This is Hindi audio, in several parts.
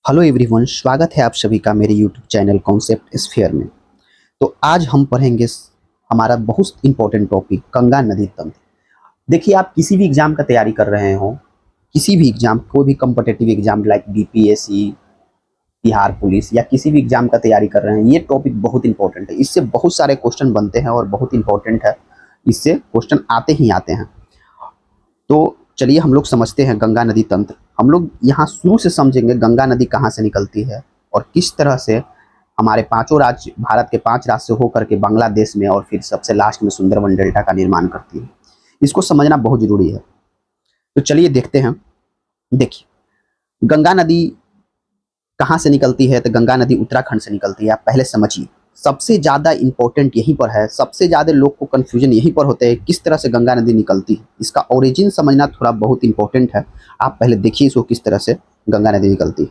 हेलो एवरीवन, स्वागत है आप सभी का मेरे यूट्यूब चैनल कॉन्सेप्ट स्फीयर में। तो आज हम पढ़ेंगे हमारा बहुत इंपॉर्टेंट टॉपिक गंगा नदी तंत्र। देखिए, आप किसी भी एग्जाम का तैयारी कर रहे हो, किसी भी एग्जाम, कोई भी competitive exam like BPSC, Bihar police या किसी भी एग्जाम का तैयारी कर रहे हैं, ये टॉपिक बहुत इंपॉर्टेंट है। इससे बहुत सारे क्वेश्चन बनते हैं और बहुत इंपॉर्टेंट है। इससे क्वेश्चन आते ही आते हैं। तो चलिए हम लोग समझते हैं गंगा नदी तंत्र। हम लोग यहाँ शुरू से समझेंगे गंगा नदी कहाँ से निकलती है और किस तरह से हमारे पांचों राज्य, भारत के 5 राज्य से होकर के बांग्लादेश में और फिर सबसे लास्ट में सुंदरबन डेल्टा का निर्माण करती है। इसको समझना बहुत जरूरी है। तो चलिए देखते हैं। देखिए, गंगा नदी कहाँ से निकलती है? तो गंगा नदी उत्तराखंड से निकलती है। आप पहले समझिए, सबसे ज्यादा इंपॉर्टेंट यहीं पर है। सबसे ज्यादा लोग को कंफ्यूजन यहीं पर होते हैं, किस तरह से गंगा नदी निकलती है। इसका ओरिजिन समझना थोड़ा बहुत इंपॉर्टेंट है। आप पहले देखिए इसको, किस तरह से गंगा नदी निकलती है।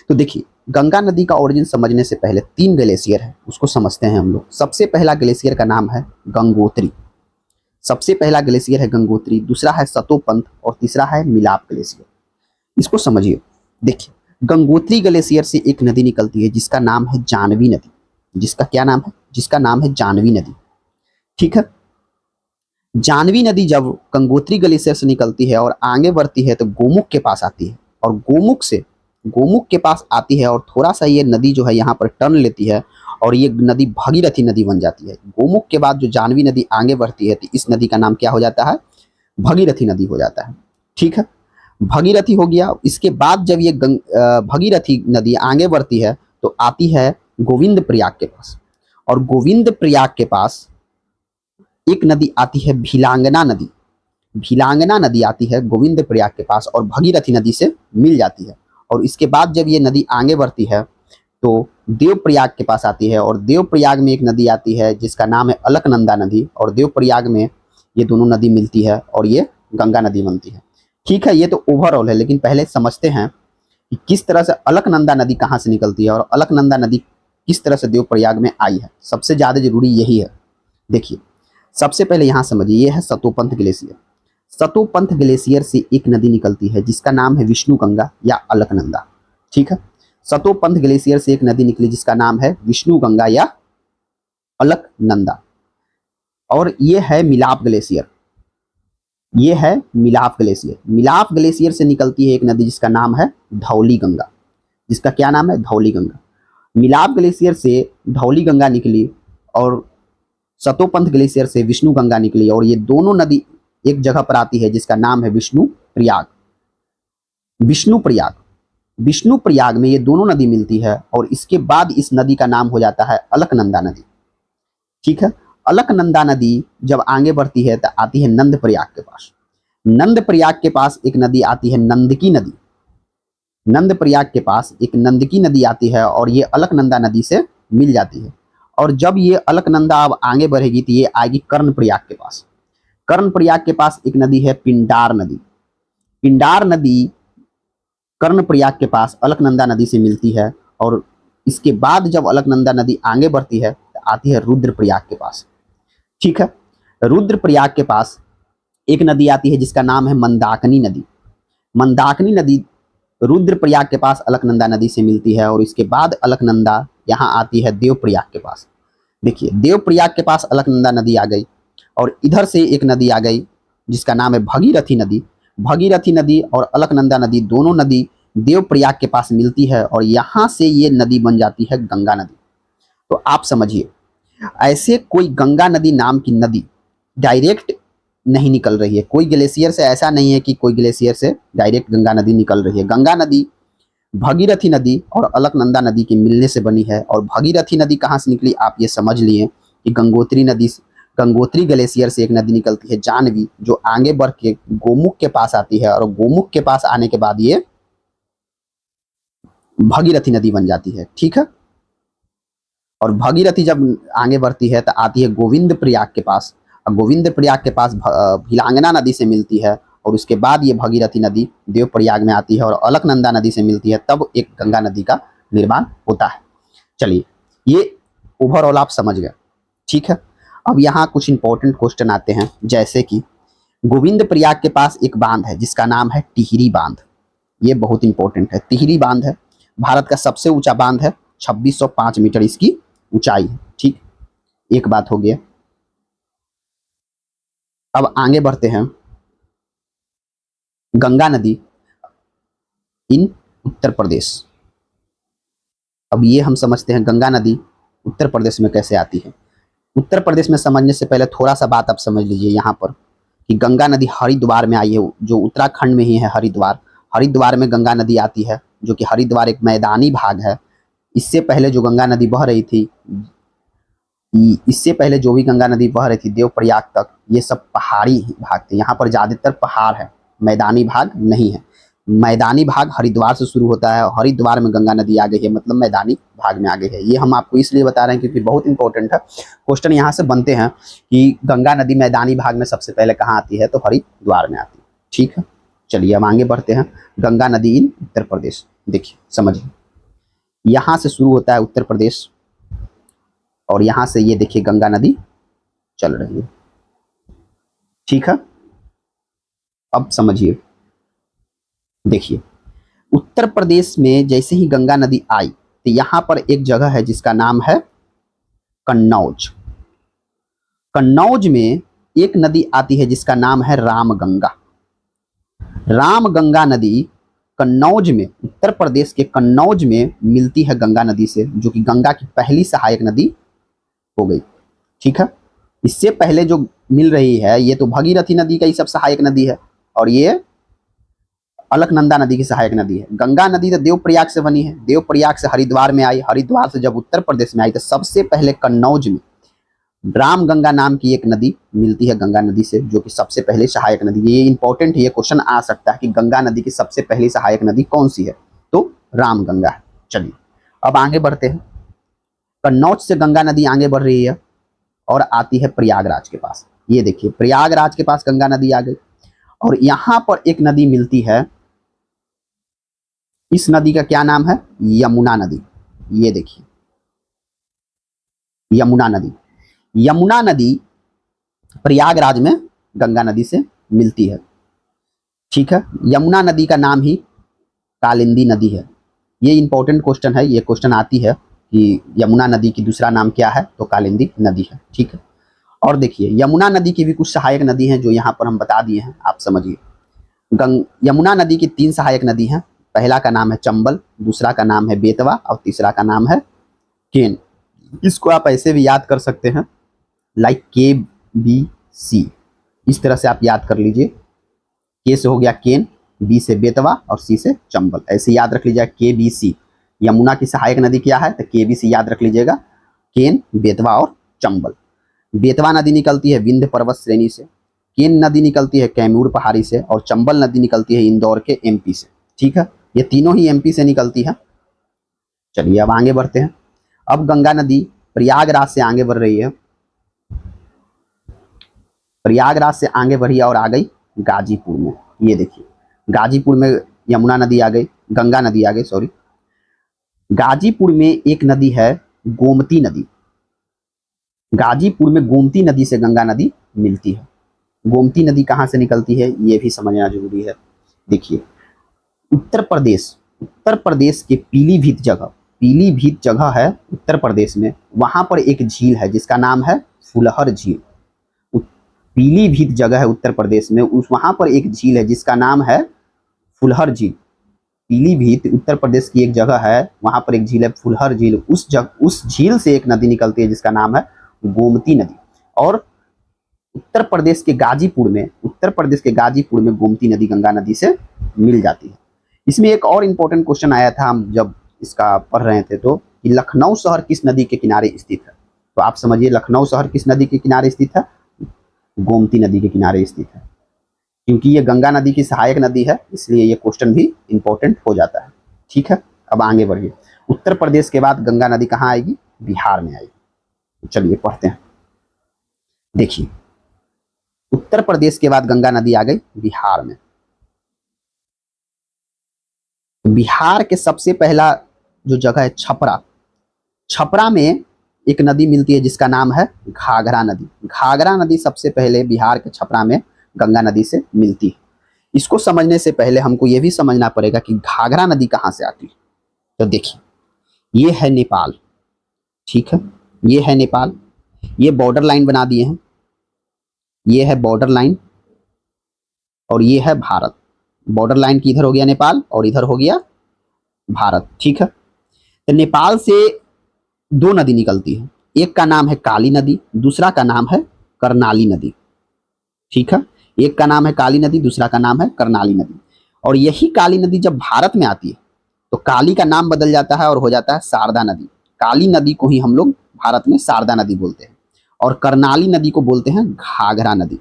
तो देखिए, गंगा नदी का ओरिजिन समझने से पहले 3 ग्लेशियर है, उसको समझते हैं हम लोग। सबसे पहला ग्लेशियर का नाम है गंगोत्री। सबसे पहला ग्लेशियर है गंगोत्री, दूसरा है सतोपंथ और तीसरा है मिलाप ग्लेशियर। इसको समझिए। देखिए, गंगोत्री ग्लेशियर से एक नदी निकलती है जिसका नाम है जानवी नदी। जिसका क्या नाम है? जिसका नाम है जानवी नदी। ठीक है। जानवी नदी जब गंगोत्री ग्लेशियर से निकलती है और आगे बढ़ती है तो गोमुख के पास आती है, और गोमुख के पास आती है और थोड़ा सा ये नदी जो है यहाँ पर टर्न लेती है और ये नदी भागीरथी नदी बन जाती है। गोमुख के बाद जो जानवी नदी आगे बढ़ती है तो इस नदी का नाम क्या हो जाता है? भगीरथी नदी हो जाता है। ठीक है। भगीरथी हो गया। इसके बाद जब ये भगीरथी नदी आगे बढ़ती है तो आती है गोविंद प्रयाग के पास, और गोविंद प्रयाग के पास एक नदी आती है भिलांगना नदी। भिलांगना नदी आती है गोविंद प्रयाग के पास और भगीरथी नदी से मिल जाती है। और इसके बाद जब ये नदी आगे बढ़ती है तो देवप्रयाग के पास आती है, और देवप्रयाग में एक नदी आती है जिसका नाम है अलकनंदा नदी, और देवप्रयाग में ये दोनों नदी मिलती है और ये गंगा नदी बनती है। ठीक है, ये तो ओवरऑल है, लेकिन पहले समझते हैं कि किस तरह से अलकनंदा नदी कहाँ से निकलती है और अलकनंदा नदी किस तरह से देवप्रयाग में आई है। सबसे ज़्यादा जरूरी यही है। देखिए, सबसे पहले यहाँ समझिए, ये है सतोपंथ ग्लेशियर। सतोपंथ ग्लेशियर से एक नदी निकलती है जिसका नाम है विष्णु गंगा या अलकनंदा। ठीक है। सतोपंथ ग्लेशियर से एक नदी निकली जिसका नाम है विष्णु गंगा या अलकनंदा। और ये है मिलाप ग्लेशियर। ये है मिलाप ग्लेशियर। मिलाप ग्लेशियर से निकलती है एक नदी जिसका नाम है धौली गंगा। जिसका क्या नाम है? धौली गंगा। मिलाप ग्लेशियर से धौली गंगा निकली और सतोपंथ ग्लेशियर से विष्णु गंगा निकली, और ये दोनों नदी एक जगह पर आती है जिसका नाम है विष्णु प्रयाग। विष्णु प्रयाग, विष्णु प्रयाग में ये दोनों नदी मिलती है और इसके बाद इस नदी का नाम हो जाता है अलकनंदा नदी। ठीक है। अलकनंदा नदी जब आगे बढ़ती है तो आती है नंद प्रयाग के पास। नंद प्रयाग के पास एक नदी आती है नंदकी नदी। नंद प्रयाग के पास एक नंदकी नदी आती है और ये अलकनंदा नदी से मिल जाती है। और जब ये अलकनंदा अब आगे बढ़ेगी तो ये आएगी कर्ण प्रयाग के पास। कर्ण प्रयाग के पास एक नदी है पिंडार नदी। पिंडार नदी कर्ण प्रयाग के पास अलकनंदा नदी से मिलती है, और इसके बाद जब अलकनंदा नदी आगे बढ़ती है तो आती है रुद्र प्रयाग के पास। ठीक है। रुद्र प्रयाग के पास एक नदी आती है जिसका नाम है मंदाकिनी नदी। मंदाकिनी नदी रुद्र प्रयाग के पास अलकनंदा नदी से मिलती है, और इसके बाद अलकनंदा यहाँ आती है देव प्रयाग के पास। देखिए, देव प्रयाग के पास अलकनंदा नदी आ गई, और इधर से एक नदी आ गई जिसका नाम है भगीरथी नदी। भगीरथी नदी और अलकनंदा नदी दोनों नदी देव प्रयाग के पास मिलती है, और यहाँ से ये नदी बन जाती है गंगा नदी। तो आप समझिए, ऐसे कोई गंगा नदी नाम की नदी डायरेक्ट नहीं निकल रही है। कोई ग्लेशियर से ऐसा नहीं है कि कोई ग्लेशियर से डायरेक्ट गंगा नदी निकल रही है। गंगा नदी भगीरथी नदी और अलकनंदा नदी के मिलने से बनी है। और भगीरथी नदी कहाँ से निकली? आप ये समझ लिए कि गंगोत्री ग्लेशियर से एक नदी निकलती है जानवी, जो आगे बढ़ के गोमुख के पास आती है, और गोमुख के पास आने के बाद ये भगीरथी नदी बन जाती है। ठीक है। और भगीरथी जब आगे बढ़ती है तो आती है गोविंद प्रयाग के पास, और गोविंद प्रयाग के पास भिलांगना नदी से मिलती है, और उसके बाद ये भगीरथी नदी देव प्रयाग में आती है और अलकनंदा नदी से मिलती है, तब एक गंगा नदी का निर्माण होता है। चलिए, ये ओवरऑल आप समझ गए। ठीक है। अब यहाँ कुछ इंपॉर्टेंट क्वेश्चन आते हैं, जैसे कि गोविंद प्रयाग के पास एक बांध है जिसका नाम है टिहरी बांध। ये बहुत इंपॉर्टेंट है। टिहरी बांध है। भारत का सबसे ऊंचा बांध है, 2605 मीटर इसकी ऊंचाई है। ठीक, एक बात हो गया। अब आगे बढ़ते हैं। गंगा नदी इन उत्तर प्रदेश। अब ये हम समझते हैं गंगा नदी उत्तर प्रदेश में कैसे आती है। उत्तर प्रदेश में समझने से पहले थोड़ा सा बात आप समझ लीजिए यहाँ पर कि गंगा नदी हरिद्वार में आई है, जो उत्तराखंड में ही है हरिद्वार। हरिद्वार में गंगा नदी आती है, जो कि हरिद्वार एक मैदानी भाग है। इससे पहले जो गंगा नदी बह रही थी, इससे पहले जो भी गंगा नदी बह रही थी देवप्रयाग तक, ये सब पहाड़ी भाग थे। यहाँ पर ज़्यादातर पहाड़ है, मैदानी भाग नहीं है। मैदानी भाग हरिद्वार से शुरू होता है, हरिद्वार में गंगा नदी आ गई है, मतलब मैदानी भाग में आ गई है। ये हम आपको इसलिए बता रहे हैं क्योंकि बहुत इंपॉर्टेंट है। क्वेश्चन यहाँ से बनते हैं कि गंगा नदी मैदानी भाग में सबसे पहले कहाँ आती है, तो हरिद्वार में आती है। ठीक है, चलिए अब आगे बढ़ते हैं। गंगा नदी इन उत्तर प्रदेश, देखिए समझिए, यहाँ से शुरू होता है उत्तर प्रदेश, और यहाँ से ये देखिए गंगा नदी चल रही है। ठीक है, अब समझिए, देखिए उत्तर प्रदेश में जैसे ही गंगा नदी आई तो यहाँ पर एक जगह है जिसका नाम है कन्नौज। कन्नौज में एक नदी आती है जिसका नाम है रामगंगा। रामगंगा नदी कन्नौज में, उत्तर प्रदेश के कन्नौज में मिलती है गंगा नदी से, जो कि गंगा की पहली सहायक नदी हो गई। ठीक है, इससे पहले जो मिल रही है ये तो भगीरथी नदी का ही सब सहायक नदी है, और ये अलकनंदा नदी की सहायक नदी है। गंगा नदी तो देवप्रयाग से बनी है, देवप्रयाग से हरिद्वार में आई, हरिद्वार से जब उत्तर प्रदेश में आई तो सबसे पहले कन्नौज में रामगंगा नाम की एक नदी मिलती है गंगा नदी से, जो कि सबसे पहले सहायक नदी। ये इंपॉर्टेंट है, ये क्वेश्चन आ सकता है कि गंगा नदी की सबसे पहली सहायक नदी कौन सी है, तो रामगंगा है। चलिए अब आगे बढ़ते हैं। कन्नौज से गंगा नदी आगे बढ़ रही है और आती है प्रयागराज के पास। ये देखिए प्रयागराज के पास गंगा नदी आ गई, और यहाँ पर एक नदी मिलती है। इस नदी का क्या नाम है, यमुना नदी। ये देखिए यमुना नदी। यमुना नदी प्रयागराज में गंगा नदी से मिलती है। ठीक है, यमुना नदी का नाम ही कालिंदी नदी है। ये इंपॉर्टेंट क्वेश्चन है, ये क्वेश्चन आती है कि यमुना नदी की दूसरा नाम क्या है, तो कालिंदी नदी है। ठीक है, और देखिए यमुना नदी की भी कुछ सहायक नदी हैं जो यहाँ पर हम बता दिए हैं, आप समझिए। यमुना नदी की 3 सहायक नदी हैं। पहला का नाम है चंबल, दूसरा का नाम है बेतवा, और तीसरा का नाम है केन। इसको आप ऐसे भी याद कर सकते हैं, लाइक KBC, इस तरह से आप याद कर लीजिए। के से हो गया केन, बी से बेतवा, और सी से चंबल। ऐसे याद रख लीजिएगा KBC। यमुना की सहायक नदी क्या है, तो KBC याद रख लीजिएगा, केन, बेतवा और चंबल। बेतवा नदी निकलती है विंध्य पर्वत श्रेणी से, केन नदी निकलती है कैमूर पहाड़ी से, और चंबल नदी निकलती है इंदौर के MP से। ठीक है, ये तीनों ही MP से निकलती है। चलिए अब आगे बढ़ते हैं। अब गंगा नदी प्रयागराज से आगे बढ़ रही है, प्रयागराज से आगे बढ़ी और आ गई गाजीपुर में। ये देखिए गाजीपुर में यमुना नदी आ गई, गंगा नदी आ गई, सॉरी। गाजीपुर में एक नदी है गोमती नदी। गाजीपुर में गोमती नदी से गंगा नदी मिलती है। गोमती नदी कहाँ से निकलती है ये भी समझना जरूरी है। देखिए उत्तर प्रदेश के पीलीभीत जगह है उत्तर प्रदेश में, वहां पर एक झील है जिसका नाम है फुलहर झील। पीलीभीत जगह है उत्तर प्रदेश में, वहां पर एक झील है जिसका नाम है फुलहर झील। पीलीभीत उत्तर प्रदेश की एक जगह है, वहां पर एक झील है फुलहर झील। उस झील से एक नदी निकलती है जिसका नाम है गोमती नदी। और उत्तर प्रदेश के गाजीपुर में गोमती नदी गंगा नदी से मिल जाती है। इसमें एक और इंपॉर्टेंट क्वेश्चन आया था, हम जब इसका पढ़ रहे थे, तो कि लखनऊ शहर किस नदी के किनारे स्थित है। तो आप समझिए लखनऊ शहर किस नदी के किनारे स्थित है, गोमती नदी के किनारे स्थित है। क्योंकि ये गंगा नदी की सहायक नदी है, इसलिए ये क्वेश्चन भी इंपॉर्टेंट हो जाता है। ठीक है, अब आगे बढ़िए। उत्तर प्रदेश के बाद गंगा नदी कहाँ आएगी, बिहार में आएगी। चलिए पढ़ते हैं। देखिए उत्तर प्रदेश के बाद गंगा नदी आ गई बिहार में। बिहार के सबसे पहला जो जगह है छपरा में एक नदी मिलती है जिसका नाम है घाघरा नदी। घाघरा नदी सबसे पहले बिहार के छपरा में गंगा नदी से मिलती है। इसको समझने से पहले हमको ये भी समझना पड़ेगा कि घाघरा नदी कहाँ से आती है। तो देखिए, ये है नेपाल, ठीक है, ये है नेपाल, ये बॉर्डर लाइन बना दिए हैं, ये है बॉर्डर लाइन और ये है भारत। बॉर्डर लाइन की इधर हो गया नेपाल और इधर हो गया भारत, ठीक है। तो नेपाल से दो नदी निकलती है, एक का नाम है काली नदी, दूसरा का नाम है कर्णाली नदी, ठीक है। एक का नाम है काली नदी, दूसरा का नाम है कर्णाली नदी। और यही काली नदी जब भारत में आती है तो काली का नाम बदल जाता है और हो जाता है शारदा नदी। काली नदी को ही हम लोग भारत में शारदा नदी बोलते हैं और कर्णाली नदी को बोलते हैं घाघरा नदी।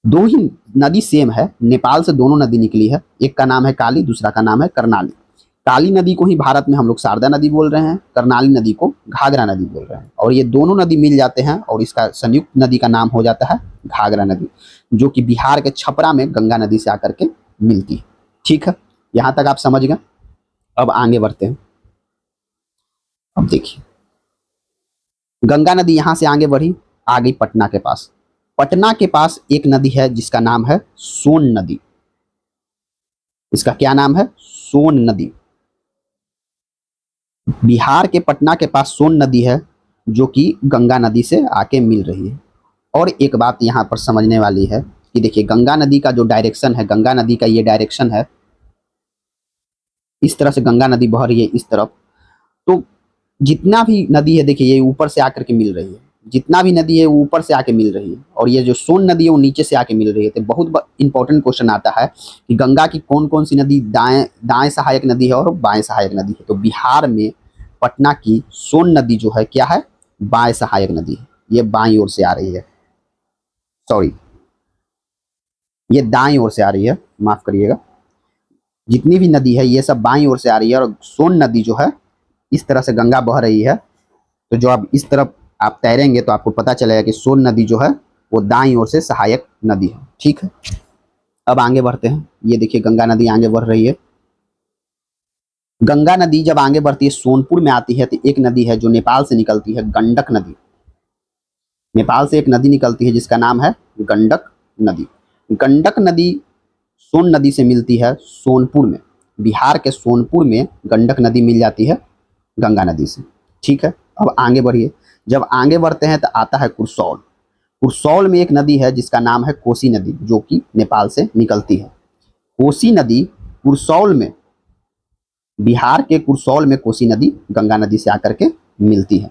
दो ही नदी सेम है, नेपाल से दोनों नदी निकली है, एक का नाम है काली, दूसरा का नाम है कर्णाली। काली नदी को ही भारत में हम लोग शारदा नदी बोल रहे हैं, कर्णाली नदी को घाघरा नदी बोल रहे हैं। और ये दोनों नदी मिल जाते हैं और इसका संयुक्त नदी का नाम हो जाता है घाघरा नदी, जो कि बिहार के छपरा में गंगा नदी से आकर के मिलती है, ठीक है। यहां तक आप समझ गए। अब आगे बढ़ते हैं। अब देखिए, गंगा नदी यहां से आगे बढ़ी, आ गई पटना के पास। पटना के पास एक नदी है जिसका नाम है सोन नदी। इसका क्या नाम है? सोन नदी। बिहार के पटना के पास सोन नदी है जो कि गंगा नदी से आके मिल रही है। और एक बात यहाँ पर समझने वाली है कि देखिए, गंगा नदी का जो डायरेक्शन है, गंगा नदी का ये डायरेक्शन है, इस तरह से गंगा नदी बह रही है इस तरफ। तो जितना भी नदी है देखिए, ये ऊपर से आकर के मिल रही है, जितना भी नदी है वो ऊपर से आके मिल रही है, और ये जो सोन नदी है वो नीचे से आके मिल रही है। तो बहुत इंपॉर्टेंट क्वेश्चन आता है कि गंगा की कौन कौन सी नदी दाएं दाएं सहायक नदी है और बाएं सहायक नदी है। तो बिहार में पटना की सोन नदी जो है क्या है? बाएं सहायक नदी है। ये बाईं ओर से आ रही है, सॉरी, ये दाईं ओर से आ रही है, माफ करिएगा। जितनी भी नदी है ये सब बाईं ओर से आ रही है, और सोन नदी जो है इस तरह से गंगा बह रही है। तो जो आप इस तरफ आप तैरेंगे तो आपको पता चलेगा कि सोन नदी जो है वो दाईं ओर से सहायक नदी है, ठीक है। अब आगे बढ़ते हैं। ये देखिए, गंगा नदी आगे बढ़ रही है। गंगा नदी जब आगे बढ़ती है, सोनपुर में आती है, तो एक नदी है जो नेपाल से निकलती है, गंडक नदी। नेपाल से एक नदी निकलती है जिसका नाम है गंडक नदी। गंडक नदी सोन नदी से मिलती है सोनपुर में। बिहार के सोनपुर में गंडक नदी मिल जाती है गंगा नदी से, ठीक है। अब आगे बढ़िए। जब आगे बढ़ते हैं तो आता है कुरसौल। कुरसौल में एक नदी है जिसका नाम है कोसी नदी, जो कि नेपाल से निकलती है। कोसी नदी कुरसौल में, बिहार के कुरसौल में कोसी नदी गंगा नदी से आकर के मिलती है।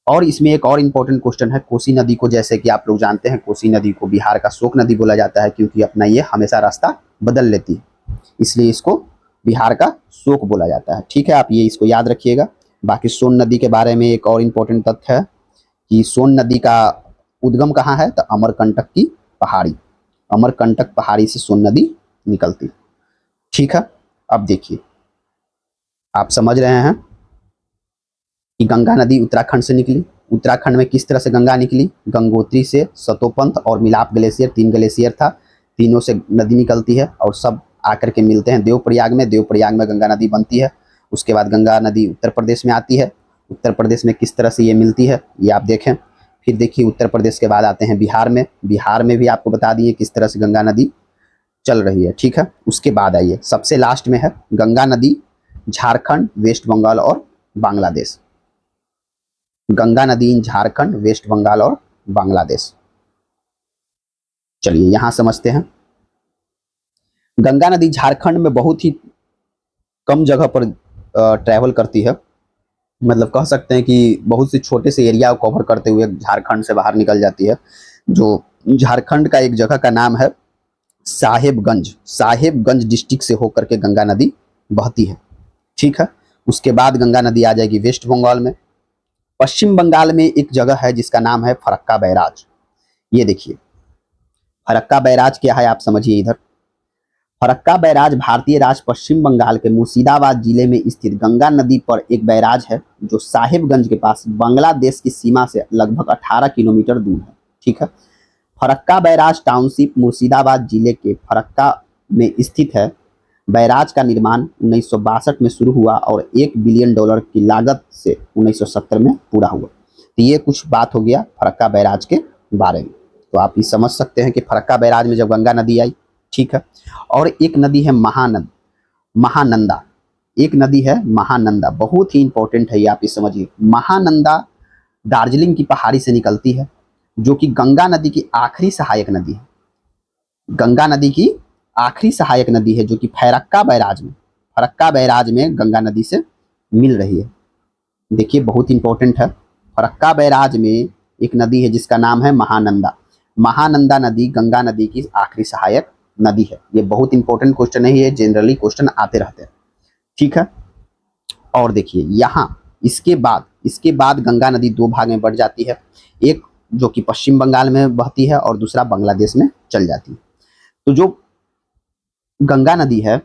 और इसमें एक और इम्पोर्टेंट क्वेश्चन है, कोसी नदी को, जैसे कि आप लोग जानते हैं, कोसी नदी को बिहार का शोक नदी बोला जाता है, क्योंकि अपना ये हमेशा रास्ता बदल लेती है, इसलिए इसको बिहार का शोक बोला जाता है, ठीक है। आप ये इसको याद रखिएगा। बाकी सोन नदी के बारे में एक और इम्पोर्टेंट तथ्य है कि सोन नदी का उद्गम कहाँ है? तो अमरकंटक की पहाड़ी, अमरकंटक पहाड़ी से सोन नदी निकलती, ठीक है। अब देखिए, आप समझ रहे हैं कि गंगा नदी उत्तराखंड से निकली। उत्तराखंड में किस तरह से गंगा निकली? गंगोत्री से, सतोपंथ और मिलाप ग्लेशियर, 3 ग्लेशियर था, तीनों से नदी निकलती है और सब आकर के मिलते हैं देवप्रयाग में। देवप्रयाग में गंगा नदी बनती है। उसके बाद गंगा नदी उत्तर प्रदेश में आती है। उत्तर प्रदेश में किस तरह से ये मिलती है ये आप देखें। फिर देखिए, उत्तर प्रदेश के बाद आते हैं बिहार में। बिहार में भी आपको बता दिए किस तरह से गंगा नदी चल रही है, ठीक है। उसके बाद आइए, सबसे लास्ट में है गंगा नदी झारखंड, वेस्ट बंगाल और बांग्लादेश। गंगा नदी इन झारखंड, वेस्ट बंगाल और बांग्लादेश। चलिए यहां समझते हैं। गंगा नदी झारखंड में बहुत ही कम जगह पर ट्रैवल करती है, मतलब कह सकते हैं कि बहुत से छोटे से एरिया को कवर करते हुए झारखंड से बाहर निकल जाती है। जो झारखंड का एक जगह का नाम है साहेबगंज। साहेबगंज डिस्ट्रिक्ट से होकर के गंगा नदी बहती है, ठीक है। उसके बाद गंगा नदी आ जाएगी वेस्ट बंगाल में। पश्चिम बंगाल में एक जगह है जिसका नाम है फरक्का बैराज। ये देखिए, फरक्का बैराज क्या है आप समझिए इधर। फरक्का बैराज भारतीय राज्य पश्चिम बंगाल के मुर्शिदाबाद जिले में स्थित गंगा नदी पर एक बैराज है जो साहेबगंज के पास बांग्लादेश की सीमा से लगभग 18 किलोमीटर दूर है, ठीक है। फरक्का बैराज टाउनशिप मुर्शिदाबाद जिले के फरक्का में स्थित है। बैराज का निर्माण 1962 में शुरू हुआ और $1 बिलियन की लागत से 1970 में पूरा हुआ। तो ये कुछ बात हो गया फरक्का बैराज के बारे में। तो आप ये समझ सकते हैं कि फरक्का बैराज में जब गंगा नदी आई, ठीक है। और एक नदी है महानंदा। एक नदी है महानंदा, बहुत ही इंपॉर्टेंट है ये, आप ये समझिए। महानंदा दार्जिलिंग की पहाड़ी से निकलती है, जो कि गंगा नदी की आखिरी सहायक नदी है। गंगा नदी की आखिरी सहायक नदी है, जो कि फरक्का बैराज में गंगा नदी से मिल रही है। देखिए बहुत इंपॉर्टेंट है। फरक्का बैराज में एक नदी है जिसका नाम है महानंदा। महानंदा नदी गंगा नदी की आखिरी सहायक नदी है। ये बहुत इंपॉर्टेंट क्वेश्चन है, ये जनरली क्वेश्चन आते रहते हैं, ठीक है। और देखिए यहाँ इसके बाद गंगा नदी दो भाग में बढ़ जाती है, एक जो कि पश्चिम बंगाल में बहती है और दूसरा बांग्लादेश में चल जाती है। तो जो गंगा नदी है,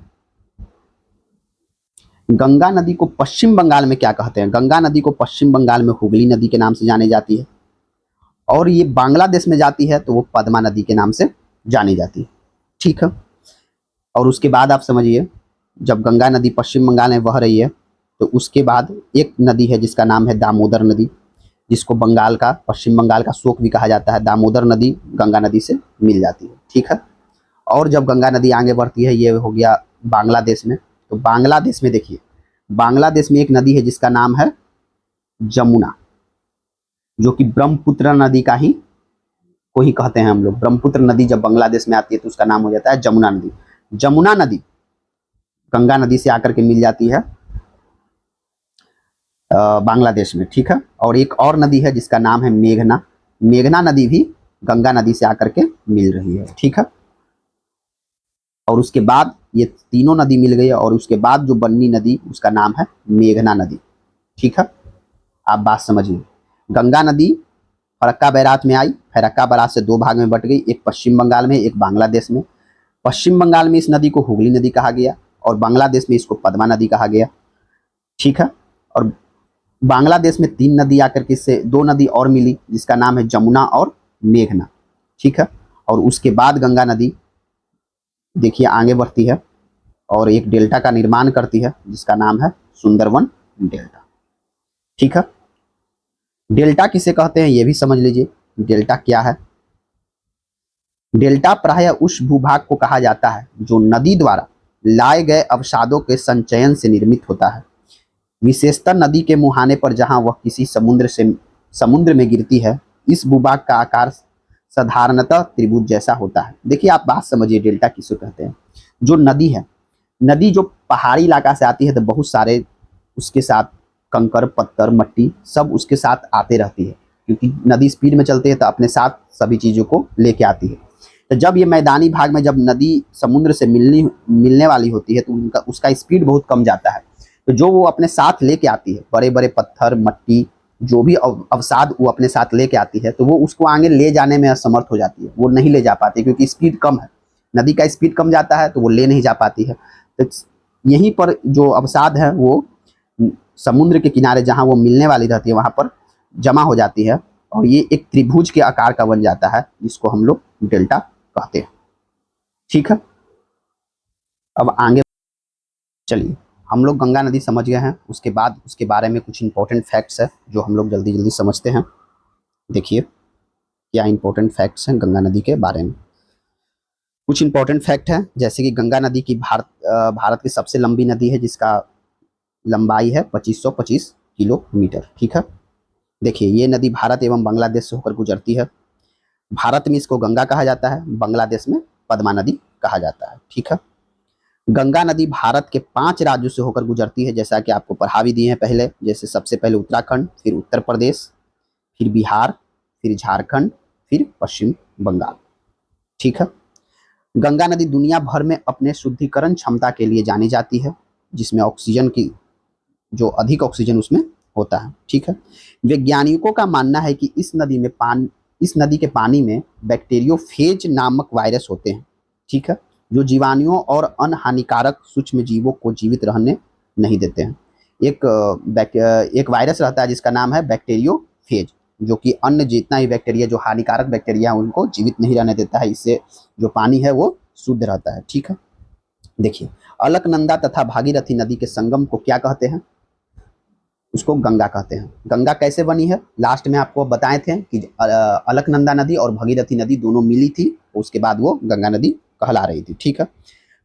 गंगा नदी को पश्चिम बंगाल में क्या कहते हैं? गंगा नदी को पश्चिम बंगाल में हुगली नदी के नाम से जानी जाती है, और ये बांग्लादेश में जाती है तो वो पद्मा नदी के नाम से जानी जाती है, ठीक है। और उसके बाद आप समझिए, जब गंगा नदी पश्चिम बंगाल में बह रही है तो उसके बाद एक नदी है जिसका नाम है दामोदर नदी, जिसको पश्चिम बंगाल का शोक भी कहा जाता है। दामोदर नदी गंगा नदी से मिल जाती है, ठीक है। और जब गंगा नदी आगे बढ़ती है, ये हो गया बांग्लादेश में, तो बांग्लादेश में देखिए, बांग्लादेश में एक नदी है जिसका नाम है जमुना, जो कि ब्रह्मपुत्र नदी का ही को ही कहते हैं हम लोग। ब्रह्मपुत्र नदी जब बांग्लादेश में आती है तो उसका नाम हो जाता है जमुना नदी। जमुना नदी गंगा नदी से आकर के मिल जाती है बांग्लादेश में, ठीक है। और एक और नदी है जिसका नाम है मेघना। मेघना नदी भी गंगा नदी से आकर के मिल रही है, ठीक है। और उसके बाद ये तीनों नदी मिल गई, और उसके बाद जो बन्नी नदी उसका नाम है मेघना नदी, ठीक है। आप बात समझिए, गंगा नदी फरक्का बैराज में आई, फरक्का बैराज से दो भाग में बट गई, एक पश्चिम बंगाल में, एक बांग्लादेश में। पश्चिम बंगाल में इस नदी को हुगली नदी कहा गया, और बांग्लादेश में इसको पद्मा नदी कहा गया, ठीक है। और बांग्लादेश में तीन नदी आकर के इससे दो नदी और मिली, जिसका नाम है जमुना और मेघना, ठीक है। और उसके बाद गंगा नदी देखिए आगे बढ़ती है और एक डेल्टा का निर्माण करती है जिसका नाम है सुंदरवन डेल्टा, ठीक है। डेल्टा किसे कहते हैं ये भी समझ लीजिए, डेल्टा क्या है। डेल्टा प्रायः उस भूभाग को कहा जाता है जो नदी द्वारा लाए गए अवसादों के संचयन से निर्मित होता है, विशेषतर नदी के मुहाने पर जहां वह किसी समुद्र में गिरती है। इस भूभाग का आकार साधारणतः त्रिभुज जैसा होता है। देखिए आप बात समझिए, डेल्टा किसे कहते हैं। जो नदी है, नदी जो पहाड़ी इलाका से आती है तो बहुत सारे उसके साथ कंकर पत्थर मट्टी सब उसके साथ आते रहती है, क्योंकि नदी स्पीड में चलती है तो अपने साथ सभी चीज़ों को लेके आती है। तो जब ये मैदानी भाग में जब नदी समुद्र से मिलने वाली होती है तो उसका स्पीड बहुत कम जाता है, तो जो वो अपने साथ लेके आती है, बड़े बड़े पत्थर मट्टी जो भी अवसाद वो अपने साथ लेके आती है, तो वो उसको आगे ले जाने में असमर्थ हो जाती है, वो नहीं ले जा पाती क्योंकि स्पीड कम है, नदी का स्पीड कम जाता है तो वो ले नहीं जा पाती है। तो यहीं पर जो अवसाद है वो समुद्र के किनारे जहाँ वो मिलने वाली रहती है वहाँ पर जमा हो जाती है, और ये एक त्रिभुज के आकार का बन जाता है, जिसको हम लोग डेल्टा कहते हैं, ठीक है। अब आगे चलिए, हम लोग गंगा नदी समझ गए हैं, उसके बाद उसके बारे में कुछ इंपॉर्टेंट फैक्ट्स है जो हम लोग जल्दी जल्दी समझते हैं। देखिए क्या इंपॉर्टेंट फैक्ट्स हैं गंगा नदी के बारे में। कुछ इंपॉर्टेंट फैक्ट है, जैसे कि गंगा नदी की भारत की सबसे लंबी नदी है, जिसका लंबाई है 2525 किलोमीटर, ठीक है। देखिए ये नदी भारत एवं बांग्लादेश से होकर गुजरती है। भारत में इसको गंगा कहा जाता है, बांग्लादेश में पद्मा नदी कहा जाता है, ठीक है। गंगा नदी भारत के 5 राज्यों से होकर गुजरती है, जैसा कि आपको पढ़ा भी दिए हैं पहले, जैसे सबसे पहले उत्तराखंड, फिर उत्तर प्रदेश, फिर बिहार, फिर झारखंड, फिर पश्चिम बंगाल, ठीक है। गंगा नदी दुनिया भर में अपने शुद्धिकरण क्षमता के लिए जानी जाती है, जिसमें ऑक्सीजन की जो अधिक ऑक्सीजन उसमें होता है, ठीक है। वैज्ञानिकों का मानना है कि इस नदी के पानी में बैक्टीरियोफेज नामक वायरस होते हैं, ठीक है, जो जीवाणुओं और अन्य हानिकारक सूक्ष्म जीवों को जीवित रहने नहीं देते हैं। एक वायरस रहता है जिसका नाम है बैक्टीरियोफेज, जो कि अन्य जितना ही बैक्टीरिया जो हानिकारक बैक्टीरिया है उनको जीवित नहीं रहने देता है, इससे जो पानी है वो शुद्ध रहता है, ठीक है। देखिए अलकनंदा तथा भागीरथी नदी के संगम को क्या कहते हैं? उसको गंगा कहते हैं। गंगा कैसे बनी है? लास्ट में आपको बताए थे कि अलकनंदा नदी और भगीरथी नदी दोनों मिली थी, उसके बाद वो गंगा नदी कहला रही थी, ठीक है।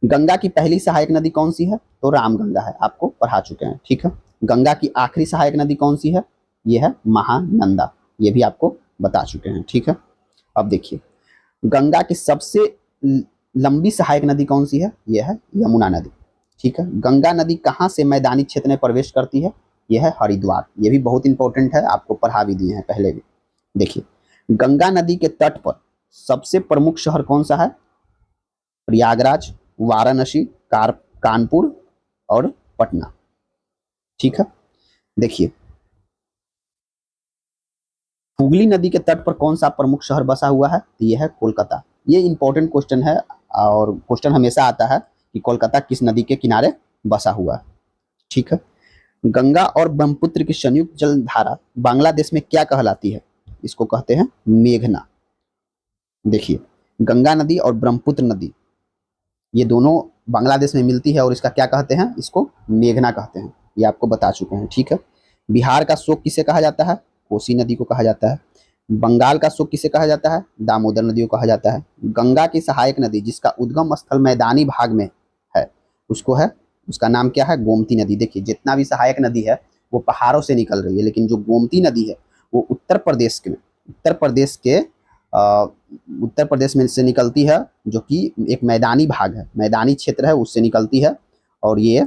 गंगा की पहली सहायक नदी कौन सी है? तो रामगंगा है, आपको पढ़ा चुके हैं, ठीक है। गंगा की आखिरी सहायक नदी कौन सी है? ये है महानंदा, ये भी आपको बता चुके हैं, ठीक है। अब देखिए, गंगा की सबसे लंबी सहायक नदी कौन सी है? यह है यमुना नदी, ठीक है। गंगा नदी कहाँ से मैदानी क्षेत्र में प्रवेश करती है? यह है हरिद्वार, ये भी बहुत इंपॉर्टेंट है, आपको पढ़ा भी दिए हैं पहले भी। देखिए, गंगा नदी के तट पर सबसे प्रमुख शहर कौन सा है? प्रयागराज, वाराणसी, कानपुर और पटना, ठीक है। देखिए, हुगली नदी के तट पर कौन सा प्रमुख शहर बसा हुआ है? तो यह है कोलकाता। ये इंपॉर्टेंट क्वेश्चन है और क्वेश्चन हमेशा आता है कि कोलकाता किस नदी के किनारे बसा हुआ है, ठीक है। गंगा और ब्रह्मपुत्र की संयुक्त जल धारा बांग्लादेश में क्या कहलाती है? इसको कहते हैं मेघना। देखिए, गंगा नदी और ब्रह्मपुत्र नदी ये दोनों बांग्लादेश में मिलती है और इसका क्या कहते हैं? इसको मेघना कहते हैं, ये आपको बता चुके हैं, ठीक है। बिहार का शोक किसे कहा जाता है? कोसी नदी को कहा जाता है। बंगाल का शोक किसे कहा जाता है? दामोदर नदी को कहा जाता है। गंगा की सहायक नदी जिसका उद्गम स्थल मैदानी भाग में है, उसको है, उसका नाम क्या है? गोमती नदी। देखिए, जितना भी सहायक नदी है वो पहाड़ों से निकल रही है, लेकिन जो गोमती नदी है वो उत्तर प्रदेश में से निकलती है, जो कि एक मैदानी भाग है, मैदानी क्षेत्र है, उससे निकलती है और ये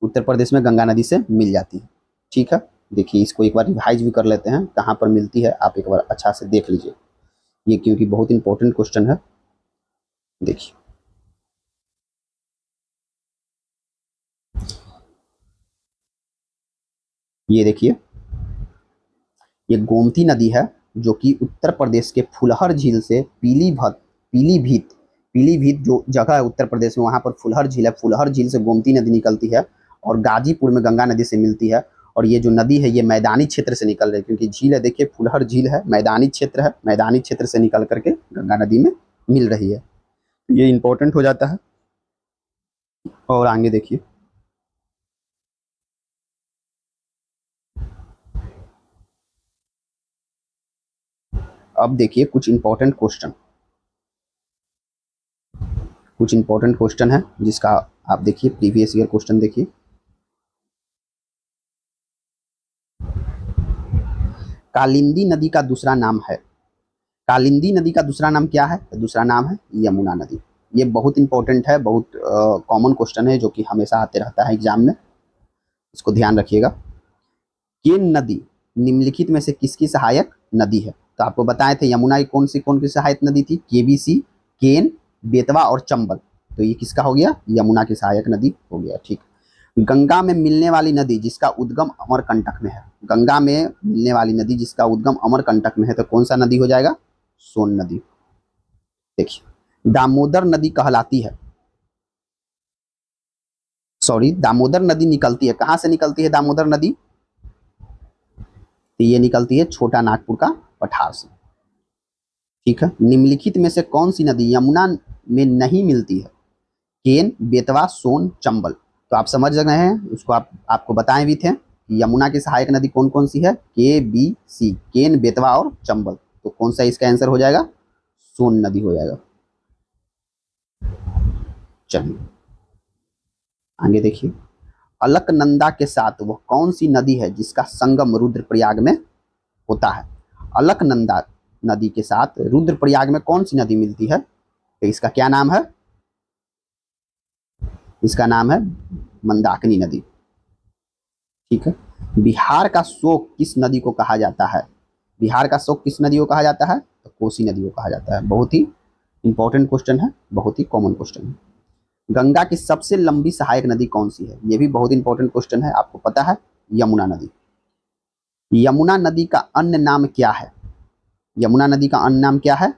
उत्तर प्रदेश में गंगा नदी से मिल जाती है, ठीक है। देखिए, इसको एक बार रिवाइज भी कर लेते हैं, कहाँ पर मिलती है आप एक बार अच्छा से देख लीजिए, ये क्योंकि बहुत इंपॉर्टेंट क्वेश्चन है। देखिए, ये देखिए, ये गोमती नदी है जो कि उत्तर प्रदेश के फुलहर झील से पीलीभीत पीलीभीत जो जगह है उत्तर प्रदेश में, वहां पर फुलहर झील है, फुलहर झील से गोमती नदी निकलती है और गाजीपुर में गंगा नदी से मिलती है। और ये जो नदी है ये मैदानी क्षेत्र से निकल रही है, क्योंकि झील है, देखिए फुलहर झील है, मैदानी क्षेत्र है, मैदानी क्षेत्र से निकल करके गंगा नदी में मिल रही है, ये इंपॉर्टेंट हो जाता है। और आगे देखिए, अब देखिए कुछ इंपॉर्टेंट क्वेश्चन है जिसका आप देखिए प्रीवियस ईयर क्वेश्चन देखिए। कालिंदी नदी का दूसरा नाम है, कालिंदी नदी का दूसरा नाम क्या है? दूसरा नाम है यमुना नदी। ये बहुत इंपॉर्टेंट है, बहुत कॉमन क्वेश्चन है जो कि हमेशा आते रहता है एग्जाम में, इसको ध्यान रखिएगा। केन नदी निम्नलिखित में से किसकी सहायक नदी है? तो आपको बताए थे यमुना की कौन सी सहायक नदी थी? केबीसी, केन, बेतवा और चंबल। तो ये किसका हो गया? यमुना की सहायक नदी हो गया, ठीक। गंगा में मिलने वाली नदी जिसका उद्गम अमरकंटक में है, गंगा में मिलने वाली नदी जिसका उद्गम अमरकंटक में है, तो कौन सा नदी हो जाएगा? सोन नदी। देखिए, दामोदर नदी कहलाती है, सॉरी, दामोदर नदी निकलती है, कहां से निकलती है दामोदर नदी? तो ये निकलती है छोटा नागपुर का पठार से, ठीक है। निम्नलिखित में से कौन सी नदी यमुना में नहीं मिलती है? केन, बेतवा, सोन, चंबल। तो आप समझ रहे हैं, उसको आपको बताए भी थे, यमुना की सहायक नदी कौन कौन सी है? के बी सी, केन, बेतवा और चंबल। तो कौन सा इसका आंसर हो जाएगा? सोन नदी हो जाएगा। चलिए आगे देखिए, अलकनंदा के साथ वह कौन सी नदी है जिसका संगम रुद्रप्रयाग में होता है? अलकनंदा नदी के साथ रुद्रप्रयाग में कौन सी नदी मिलती है? तो इसका क्या नाम है? इसका नाम है मंदाकिनी नदी, ठीक है। बिहार का शोक किस नदी को कहा जाता है? बिहार का शोक किस नदी को कहा जाता है? तो कोसी नदी को कहा जाता है। बहुत ही इंपॉर्टेंट क्वेश्चन है, बहुत ही कॉमन क्वेश्चन है। गंगा की सबसे लंबी सहायक नदी कौन सी है? यह भी बहुत इंपॉर्टेंट क्वेश्चन है, आपको पता है, यमुना नदी। यमुना नदी का अन्य नाम क्या है? यमुना नदी का अन्य नाम क्या है?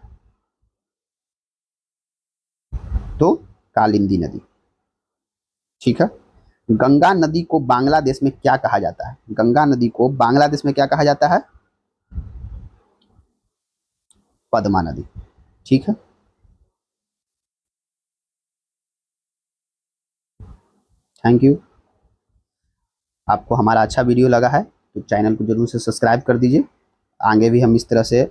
तो कालिंदी नदी, ठीक है। गंगा नदी को बांग्लादेश में क्या कहा जाता है? गंगा नदी को बांग्लादेश में क्या कहा जाता है? पद्मा नदी, ठीक है। Thank you. आपको हमारा अच्छा वीडियो लगा है तो चैनल को जरूर से सब्सक्राइब कर दीजिए, आगे भी हम इस तरह से